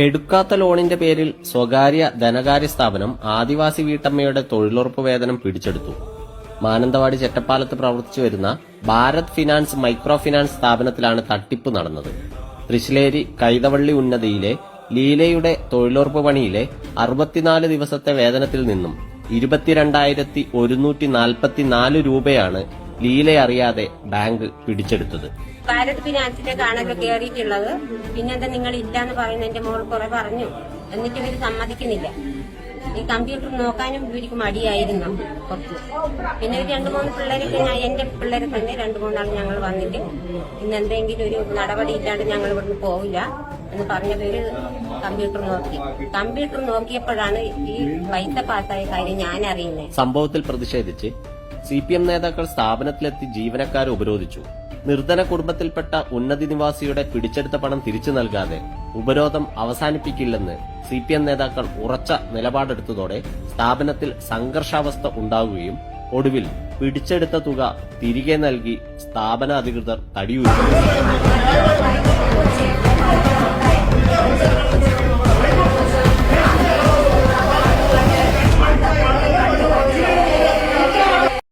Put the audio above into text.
എടുക്കാത്ത ലോണിന്റെ പേരിൽ സ്വകാര്യ ധനകാര്യ സ്ഥാപനം ആദിവാസി വീട്ടമ്മയുടെ തൊഴിലുറപ്പ് വേതനം പിടിച്ചെടുത്തു. മാനന്തവാടി ചെറ്റപ്പാലത്ത് പ്രവർത്തിച്ചു വരുന്ന ഭാരത് ഫിനാൻസ് മൈക്രോ ഫിനാൻസ് സ്ഥാപനത്തിലാണ് തട്ടിപ്പ് നടന്നത്. തൃശ്ശിലേരി കൈതവള്ളി ഉന്നതിയിലെ ലീലയുടെ തൊഴിലുറപ്പ് പണിയിലെ 64 ദിവസത്തെ വേതനത്തിൽ നിന്നും 22,144 രൂപയാണ് ലീല അറിയാതെ ബാങ്ക് പിടിച്ചെടുത്തത്. ഭാരത് ഫിനാൻസിന്റെ കാണല്ലോ കയറിയിട്ടുള്ളത്. പിന്നെന്താ നിങ്ങൾ ഇല്ലാന്ന് പറയുന്ന എന്റെ മോൾ കുറെ പറഞ്ഞു, എന്നിട്ട് ഇവര് സമ്മതിക്കുന്നില്ല. ഈ കമ്പ്യൂട്ടർ നോക്കാനും ഇവർക്ക് മടിയായിരുന്നു കുറച്ച്. പിന്നെ ഒരു 2-3 പിള്ളേരൊക്കെ എന്റെ പിള്ളേരെ തന്നെ 2-3 നാൾ ഞങ്ങൾ വന്നിട്ട് ഇന്ന് എന്തെങ്കിലും ഒരു നടപടി ഇല്ലാണ്ട് ഞങ്ങൾ ഇവിടുന്ന് പോവില്ല എന്ന് പറഞ്ഞ പേര് കമ്പ്യൂട്ടർ നോക്കിയപ്പോഴാണ് ഈ പൈസ പാസ്സായ കാര്യം ഞാൻ അറിയുന്നത്. സംഭവത്തിൽ പ്രതിഷേധിച്ച് CPM നേതാക്കൾ സ്ഥാപനത്തിലെത്തി ജീവനക്കാരെ ഉപരോധിച്ചു. നിർധന കുടുംബത്തിൽപ്പെട്ട ഉന്നതി നിവാസിയുടെ പിടിച്ചെടുത്ത പണം തിരിച്ചു നൽകാതെ ഉപരോധം അവസാനിപ്പിക്കില്ലെന്ന് CPM നേതാക്കൾ ഉറച്ച നിലപാടെടുത്തതോടെ സ്ഥാപനത്തിൽ സംഘർഷാവസ്ഥ ഉണ്ടാകുകയും ഒടുവിൽ പിടിച്ചെടുത്ത തുക തിരികെ നൽകി സ്ഥാപന അധികൃതർ തടിയൂരി.